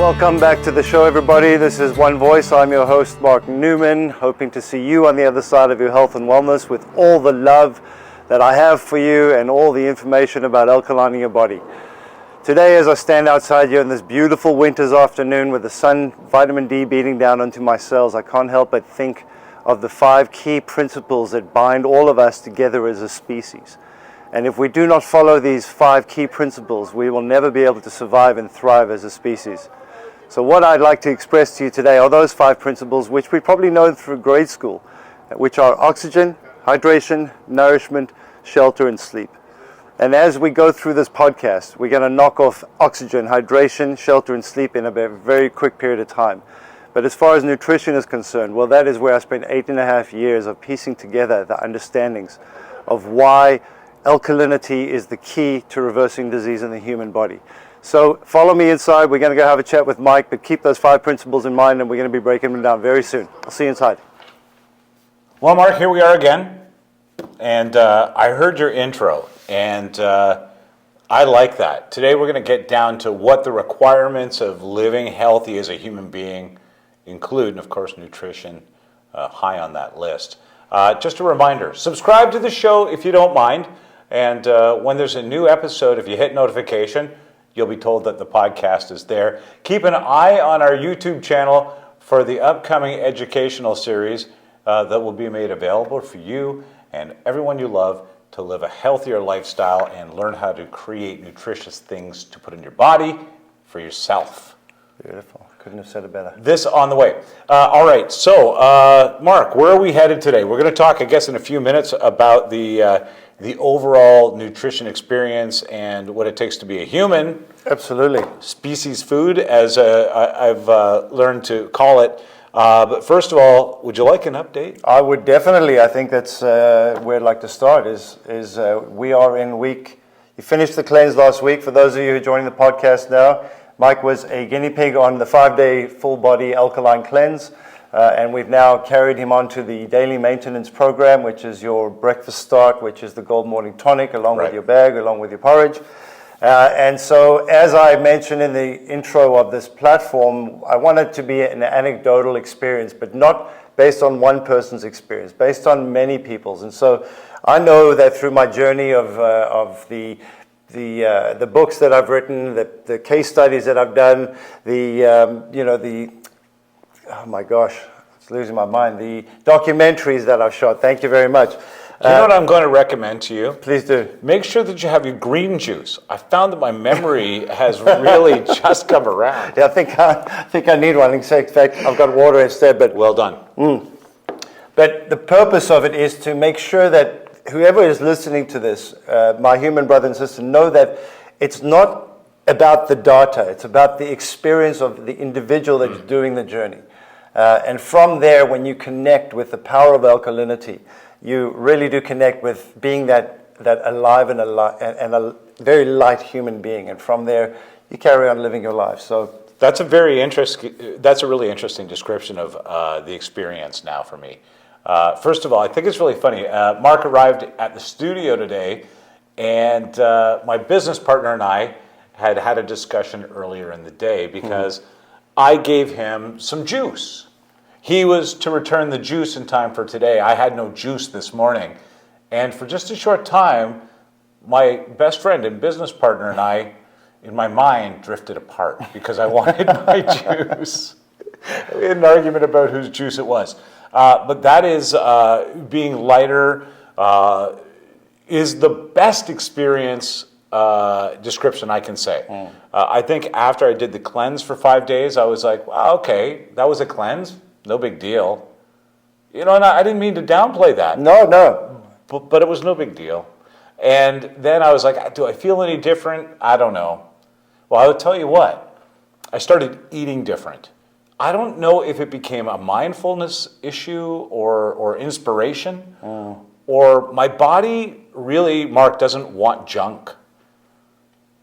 Welcome back to the show, everybody. This is One Voice. I'm your host, Mark Newman, hoping to see you on the other side of your health and wellness with all the love that I have for you and all the information about alkalining your body. Today, as I stand outside here in this beautiful winter's afternoon with the sun, vitamin D beating down onto my cells, I can't help but think of the 5 key principles that bind all of us together as a species. And if we do not follow these 5 key principles, we will never be able to survive and thrive as a species. So what I'd like to express to you today are those 5 principles which we probably know through grade school, which are oxygen, hydration, nourishment, shelter, and sleep. And as we go through this podcast, we're going to knock off oxygen, hydration, shelter, and sleep in a very quick period of time. But as far as nutrition is concerned, well, that is where I spent 8.5 years of piecing together the understandings of why alkalinity is the key to reversing disease in the human body. So follow me inside. We're going to go have a chat with Mike, but keep those 5 principles in mind, and we're going to be breaking them down very soon. I'll see you inside. Well, Mark, here we are again, and I heard your intro, and I like that. Today we're going to get down to what the requirements of living healthy as a human being include, and of course nutrition high on that list. Just a reminder, subscribe to the show if you don't mind, and when there's a new episode, if you hit notification, you'll be told that the podcast is there. Keep an eye on our YouTube channel for the upcoming educational series that will be made available for you and everyone you love to live a healthier lifestyle and learn how to create nutritious things to put in your body for yourself. Beautiful. Couldn't have said it better. This on the way. All right. So, Mark, where are we headed today? We're going to talk, I guess, in a few minutes about the overall nutrition experience and what it takes to be a human. Absolutely. Species food, as I've learned to call it. But first of all, would you like an update? I would definitely. I think that's where I'd like to start is we are in week. You finished the cleanse last week. For those of you who are joining the podcast now, Mike was a guinea pig on the 5-day full body alkaline cleanse. And we've now carried him onto the daily maintenance program, which is your breakfast start, which is the Gold Morning Tonic, along with your bag, along with your porridge. And so, as I mentioned in the intro of this platform, I want it to be an anecdotal experience, but not based on one person's experience, based on many people's. And so, I know that through my journey of the books that I've written, the case studies that I've done, oh my gosh, it's losing my mind. The documentaries that I've shot. Thank you very much. You know what I'm going to recommend to you? Please do. Make sure that you have your green juice. I found that my memory has really just come around. Yeah, I think I need one. In fact, I've got water instead. But well done. But the purpose of it is to make sure that whoever is listening to this, my human brother and sister, know that it's not about the data. It's about the experience of the individual that's doing the journey. And from there, when you connect with the power of alkalinity, you really do connect with being that alive and a very light human being. And from there, you carry on living your life. So that's a really interesting description of the experience now for me. First of all, I think it's really funny. Mark arrived at the studio today, and my business partner and I had a discussion earlier in the day because I gave him some juice. He was to return the juice in time for today. I had no juice this morning. And for just a short time, my best friend and business partner and I, in my mind, drifted apart because I wanted my juice. We had an argument about whose juice it was. But that is being lighter is the best experience description I can say. I think after I did the cleanse for 5 days, I was like, wow, okay, that was a cleanse. No big deal. You know, and I didn't mean to downplay that. No. But it was no big deal. And then I was like, do I feel any different? I don't know. Well, I will tell you what. I started eating different. I don't know if it became a mindfulness issue or inspiration, or my body really, Mark, doesn't want junk.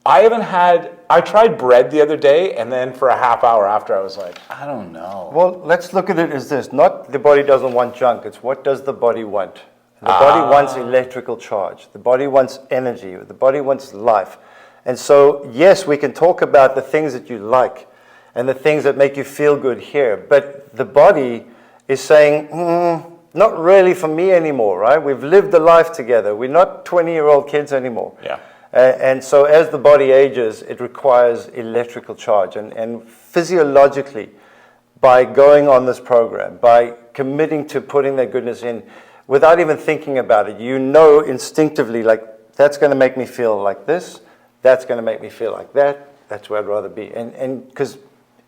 I tried bread the other day, and then for a half hour after, I was like, I don't know. Well, let's look at it as this. Not the body doesn't want junk. It's what does the body want? The body wants electrical charge. The body wants energy. The body wants life. And so, yes, we can talk about the things that you like. and the things that make you feel good here. But the body is saying, not really for me anymore, right? We've lived a life together. We're not 20-year-old kids anymore. Yeah. And so as the body ages, it requires electrical charge. And physiologically, by going on this program, by committing to putting that goodness in, without even thinking about it, you know instinctively, like, that's going to make me feel like this, that's going to make me feel like that, that's where I'd rather be. And because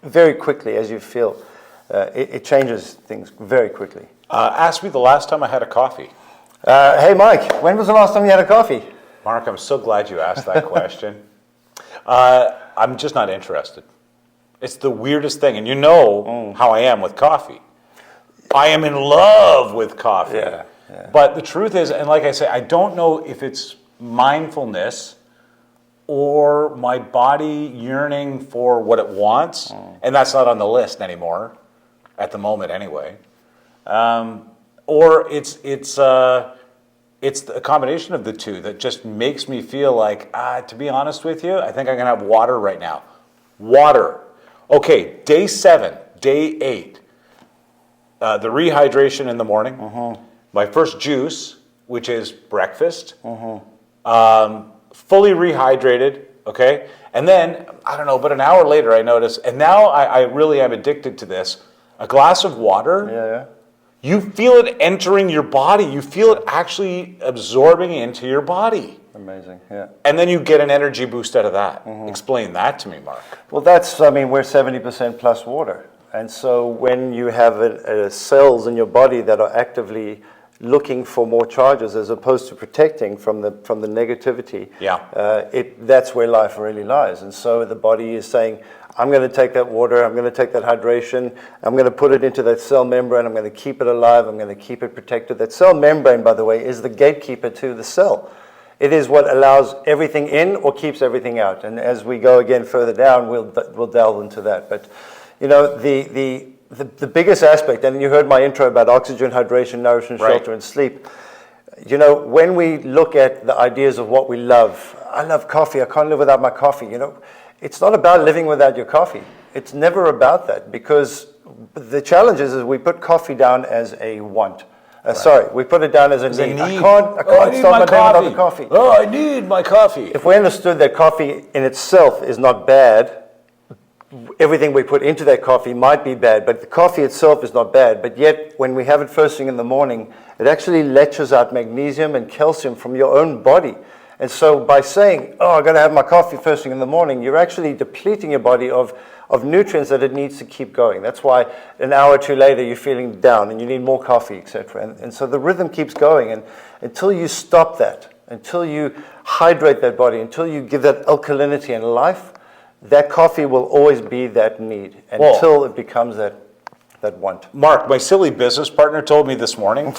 very quickly, as you feel, it changes things very quickly. Ask me the last time I had a coffee. Hey, Mike, when was the last time you had a coffee? Mark, I'm so glad you asked that question. I'm just not interested. It's the weirdest thing. And you know how I am with coffee. I am in love with coffee. Yeah. But the truth is, and like I say, I don't know if it's mindfulness or my body yearning for what it wants. And that's not on the list anymore, at the moment anyway. Or it's a combination of the two that just makes me feel like, to be honest with you, I think I'm going to have water right now. Water. Okay, day 7, day 8, the rehydration in the morning, my first juice, which is breakfast, fully rehydrated, okay? And then, I don't know, but an hour later I notice, and now I really am addicted to this, a glass of water. Yeah. You feel it entering your body. You feel it actually absorbing into your body. Amazing, yeah. And then you get an energy boost out of that. Explain that to me, Mark. Well, we're 70% plus water. And so when you have cells in your body that are actively looking for more charges as opposed to protecting from the negativity, that's where life really lies. And so the body is saying, I'm going to take that water, I'm going to take that hydration, I'm going to put it into that cell membrane, I'm going to keep it alive, I'm going to keep it protected. That cell membrane, by the way, is the gatekeeper to the cell. It is what allows everything in or keeps everything out. And as we go again further down, we'll delve into that. But, you know, the biggest aspect, and you heard my intro about oxygen, hydration, nourishment, shelter, and sleep. You know, when we look at the ideas of what we love, I love coffee, I can't live without my coffee, you know. It's not about living without your coffee. It's never about that, because the challenge is we put coffee down as a want. Sorry, we put it down as a need. I can't stop my day without the coffee. Oh, I need my coffee. If we understood that coffee in itself is not bad, everything we put into that coffee might be bad, but the coffee itself is not bad. But yet, when we have it first thing in the morning, it actually leaches out magnesium and calcium from your own body. And so by saying, oh, I'm going to have my coffee first thing in the morning, you're actually depleting your body of nutrients that it needs to keep going. That's why an hour or two later you're feeling down and you need more coffee, etc. And so the rhythm keeps going. And until you stop that, until you hydrate that body, until you give that alkalinity and life, that coffee will always be that need until it becomes that want. Mark, my silly business partner told me this morning,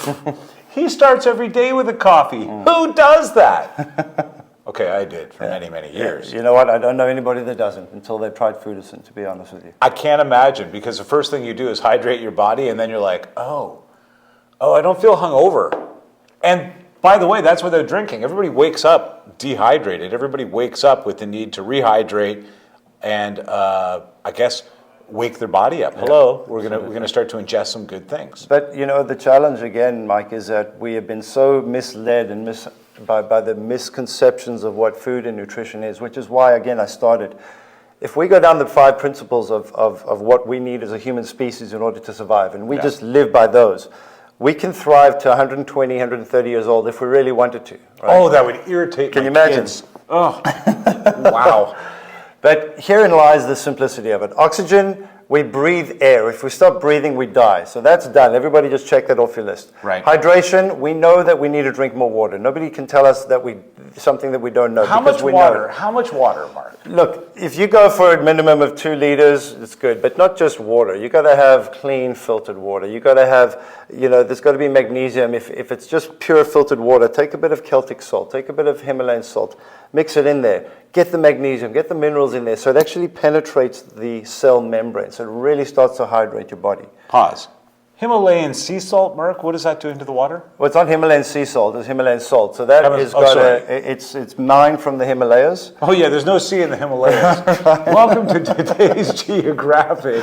he starts every day with a coffee. Who does that? Okay, I did for many, many years. You know what? I don't know anybody that doesn't until they've tried Foodicyn, to be honest with you. I can't imagine, because the first thing you do is hydrate your body, and then you're like, oh, I don't feel hungover. And by the way, that's what they're drinking. Everybody wakes up dehydrated. Everybody wakes up with the need to rehydrate and, I guess, wake their body up. Hello, we're gonna start to ingest some good things. But you know, the challenge again, Mike, is that we have been so misled and by the misconceptions of what food and nutrition is, which is why again I started. If we go down the 5 principles of what we need as a human species in order to survive, and we just live by those, we can thrive to 120, 130 years old if we really wanted to. Right? Oh, that would irritate Can my you imagine? kids. Oh, wow. But herein lies the simplicity of it. Oxygen, we breathe air. If we stop breathing, we die. So that's done. Everybody just check that off your list. Right. Hydration, we know that we need to drink more water. Nobody can tell us that something that we don't know. How much water? How much water, Mark? Look, if you go for a minimum of 2 liters, it's good. But not just water. You got to have clean filtered water. You got to have, there's got to be magnesium. If it's just pure filtered water, take a bit of Celtic salt, take a bit of Himalayan salt, mix it in there. Get the magnesium, get the minerals in there, so it actually penetrates the cell membrane. So it really starts to hydrate your body. Pause. Himalayan sea salt, Mark, what is that doing to the water? Well, it's not Himalayan sea salt, it's Himalayan salt. So that is it's mined from the Himalayas. Oh yeah, there's no sea in the Himalayas. Welcome to today's Geographic.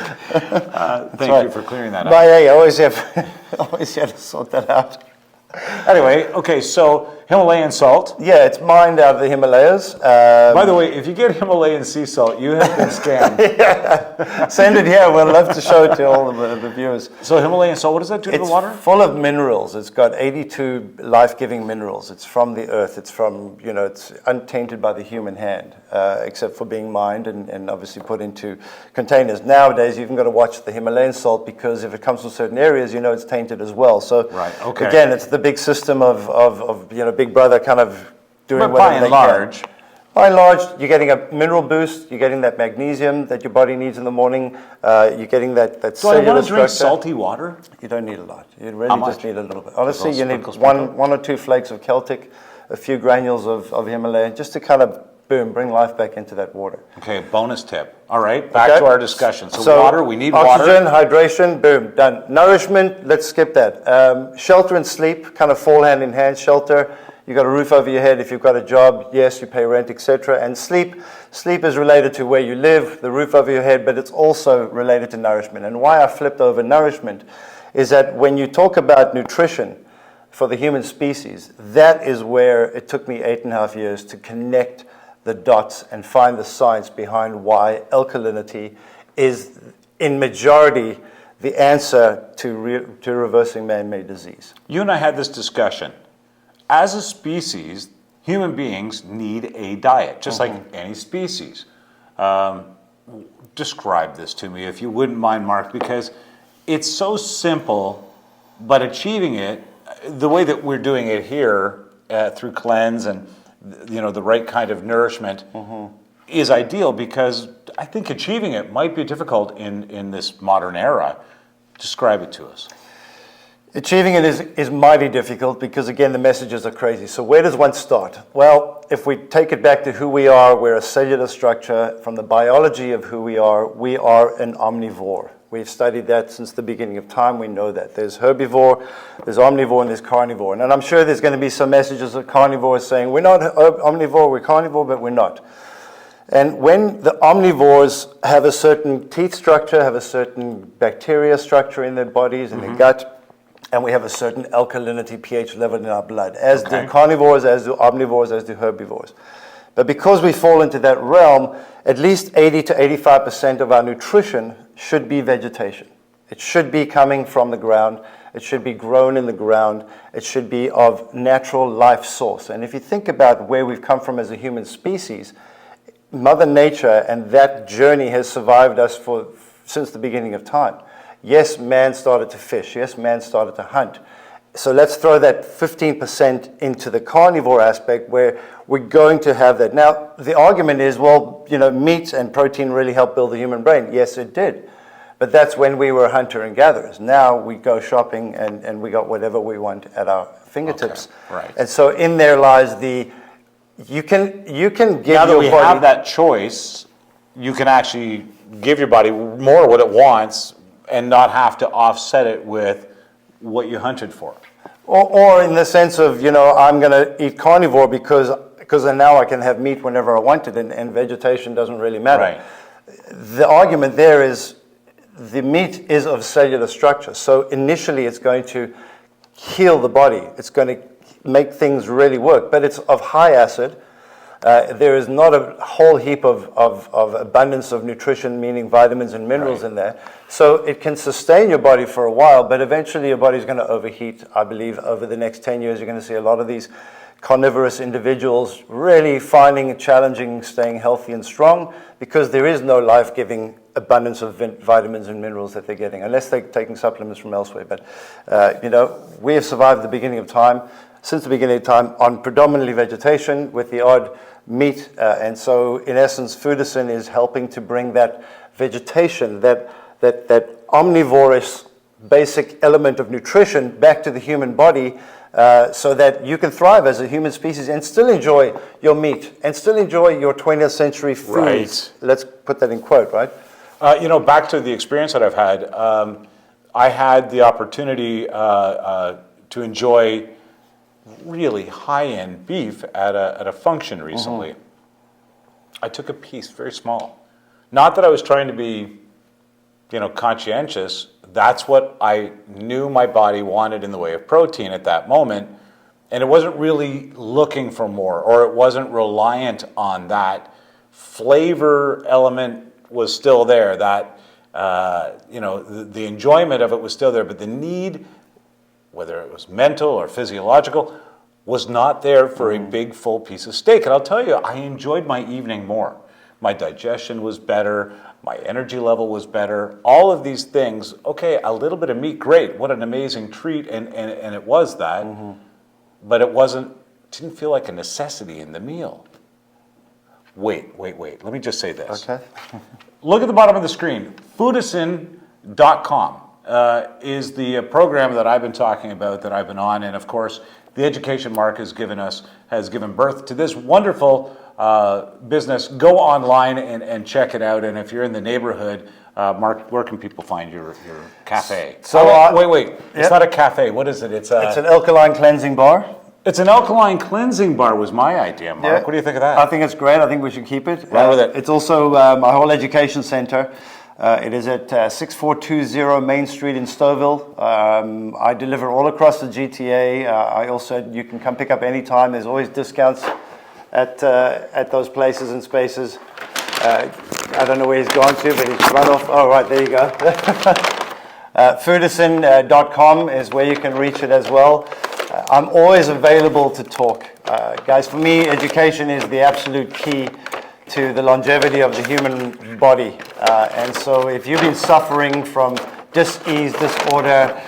Thank you for clearing that up. But yeah, you always have to sort that out. Anyway, okay, so Himalayan salt. Yeah, it's mined out of the Himalayas. By the way, if you get Himalayan sea salt, you have been scammed. Yeah. Send it here. We'll love to show it to all of the viewers. So Himalayan salt, what does that do to the water? It's full of minerals. It's got 82 life-giving minerals. It's from the earth. It's from, it's untainted by the human hand, except for being mined and obviously put into containers. Nowadays, you've even got to watch the Himalayan salt because if it comes from certain areas, it's tainted as well. So right. Okay. Again, it's the big system of Big Brother kind of doing whatever they can. By and large, you're getting a mineral boost. You're getting that magnesium that your body needs in the morning. You're getting that cellular structure. Do I want to drink salty water? You don't need a lot. You really just need a little bit. Honestly, you need sprinkle. one or two flakes of Celtic, a few granules of Himalayan, just to kind of bring life back into that water. Okay, bonus tip. All right, back to our discussion. So water, we need oxygen, water. hydration, boom, done. Nourishment, let's skip that. Shelter and sleep kind of fall hand in hand. Shelter, you've got a roof over your head. If you've got a job, yes, you pay rent, etc. And sleep is related to where you live, the roof over your head, but it's also related to nourishment. And why I flipped over nourishment is that when you talk about nutrition for the human species, that is where it took me 8.5 years to connect the dots and find the science behind why alkalinity is, in majority, the answer to reversing man-made disease. You and I had this discussion. As a species, human beings need a diet, just like any species. Describe this to me, if you wouldn't mind, Mark, because it's so simple, but achieving it, the way that we're doing it here through cleanse and the right kind of nourishment is ideal, because I think achieving it might be difficult in this modern era. Describe it to us. Achieving it is mighty difficult because, again, the messages are crazy. So where does one start? Well, if we take it back to who we are, we're a cellular structure. From the biology of who we are an omnivore. We've studied that since the beginning of time. We know that. There's herbivore, there's omnivore, and there's carnivore. And I'm sure there's going to be some messages of carnivores saying, we're not omnivore, we're carnivore, but we're not. And when the omnivores have a certain teeth structure, have a certain bacteria structure in their bodies, in their gut, and we have a certain alkalinity pH level in our blood, as do carnivores, as do omnivores, as do herbivores. But because we fall into that realm, at least 80 to 85% of our nutrition should be vegetation. It should be coming from the ground. It should be grown in the ground. It should be of natural life source. And if you think about where we've come from as a human species, Mother Nature and that journey has survived us since the beginning of time. Yes, man started to fish. Yes, man started to hunt. So let's throw that 15% into the carnivore aspect where we're going to have that. Now, the argument is, well, meat and protein really helped build the human brain. Yes, it did. But that's when we were hunter and gatherers. Now we go shopping and we got whatever we want at our fingertips. Okay, right. And so in there lies you can give your body... Now that we have that choice, you can actually give your body more what it wants and not have to offset it with what you hunted for. Or in the sense of, I'm going to eat carnivore because now I can have meat whenever I want it, and vegetation doesn't really matter. Right. The argument there is the meat is of cellular structure. So initially it's going to heal the body. It's going to make things really work. But it's of high acid. There is not a whole heap of abundance of nutrition, meaning vitamins and minerals in there. So it can sustain your body for a while, but eventually your body's going to overheat. I believe over the next 10 years, you're going to see a lot of these carnivorous individuals really finding it challenging staying healthy and strong because there is no life-giving abundance of vitamins and minerals that they're getting, unless they're taking supplements from elsewhere. But, we have survived the beginning of time, since the beginning of time, on predominantly vegetation with the odd meat. And so, in essence, Foodicyn is helping to bring that vegetation, that omnivorous basic element of nutrition back to the human body so that you can thrive as a human species and still enjoy your meat and still enjoy your 20th century foods. Right. Let's put that in quote, right? Back to the experience that I've had, I had the opportunity to enjoy really high-end beef at a function recently. I took a piece, very small. Not that I was trying to be, conscientious. That's what I knew my body wanted in the way of protein at that moment. And it wasn't really looking for more, or it wasn't reliant on that. Flavor element was still there. That, the enjoyment of it was still there, but the need, whether it was mental or physiological, was not there for a big full piece of steak. And I'll tell you, I enjoyed my evening more. My digestion was better, my energy level was better, all of these things. Okay, a little bit of meat, great, what an amazing treat, and it was that, but didn't feel like a necessity in the meal. Wait, let me just say this. Okay. Look at the bottom of the screen. Foodicyn.com is the program that I've been talking about, that I've been on, and of course, the education Mark has given birth to this wonderful business. Go online and check it out. And if you're in the neighborhood, Mark, where can people find your cafe? So wait. It's not a cafe. What is it? It's an alkaline cleansing bar. It's an alkaline cleansing bar was my idea, Mark. Yeah. What do you think of that? I think it's great. I think we should keep it. Run with it. It's also my whole education center. It is at 6420 Main Street in Stouffville. I deliver all across the GTA. You can come pick up anytime. There's always discounts at those places and spaces. I don't know where he's gone to, but he's run off. Oh, right, there you go. Foodicyn.com is where you can reach it as well. I'm always available to talk. Guys, for me, education is the absolute key to the longevity of the human body. And so if you've been suffering from dis-ease, disorder,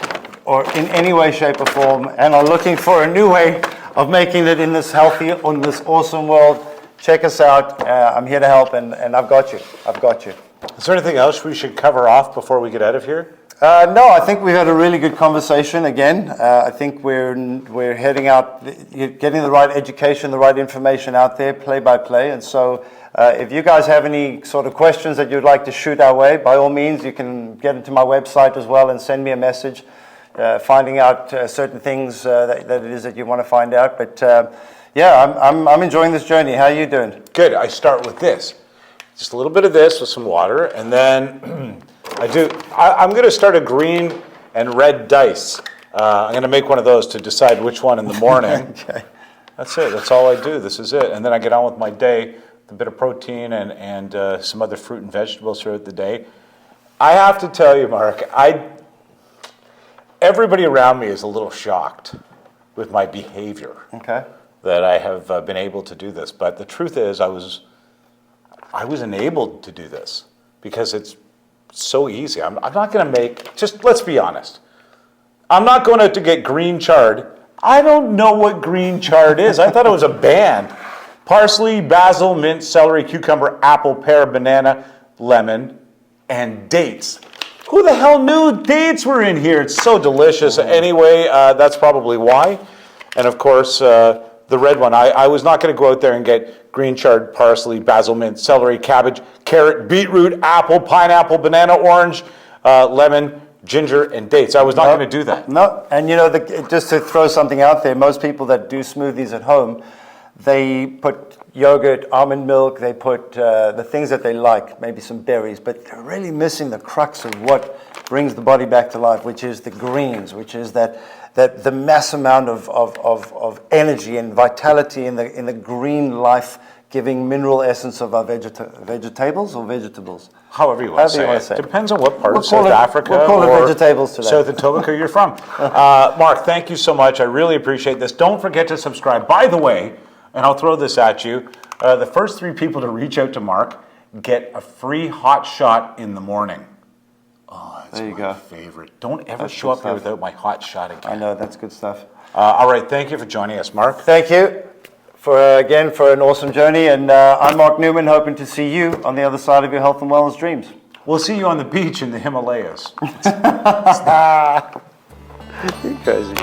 or in any way, shape, or form, and are looking for a new way of making it in this healthy, in this awesome world, check us out. I'm here to help, and I've got you. Is there anything else we should cover off before we get out of here? No, I think we had a really good conversation again. I think we're heading out, getting the right education, the right information out there, play by play. And so if you guys have any sort of questions that you'd like to shoot our way, by all means, you can get into my website as well and send me a message, finding out certain things that it is that you want to find out. But I'm enjoying this journey. How are you doing? Good. I start with this. Just a little bit of this with some water, and then I'm going to start a green and red dice. I'm going to make one of those to decide which one in the morning. Okay. That's it. That's all I do. This is it. And then I get on with my day, a bit of protein and some other fruit and vegetables throughout the day. I have to tell you, Mark, everybody around me is a little shocked with my behavior. Okay. That I have been able to do this. But the truth is, I was enabled to do this because it's so easy. I'm not going to let's be honest. I'm not going to get green chard. I don't know what green chard is. I thought it was a band. Parsley, basil, mint, celery, cucumber, apple, pear, banana, lemon, and dates. Who the hell knew dates were in here? It's so delicious. Anyway, that's probably why. And of course, the red one. I was not going to go out there and get green chard, parsley, basil, mint, celery, cabbage, carrot, beetroot, apple, pineapple, banana, orange, lemon, ginger, and dates. I was not going to do that. No, and just to throw something out there, most people that do smoothies at home, they put yogurt, almond milk, they put the things that they like, maybe some berries, but they're really missing the crux of what brings the body back to life, which is the greens, which is that the mass amount of energy and vitality in the green life-giving mineral essence of our vegetables or vegetables. However you want to say it. Depends on what part of South Africa we'll call it vegetables today. South Etobicoke you're from. Mark, thank you so much. I really appreciate this. Don't forget to subscribe. By the way, and I'll throw this at you, the first 3 people to reach out to Mark get a free hot shot in the morning. Oh, that's my favorite. Don't ever show up here without my hot shot again. I know, that's good stuff. All right, thank you for joining us, Mark. Thank you for an awesome journey. And I'm Mark Newman, hoping to see you on the other side of your health and wellness dreams. We'll see you on the beach in the Himalayas. You're crazy.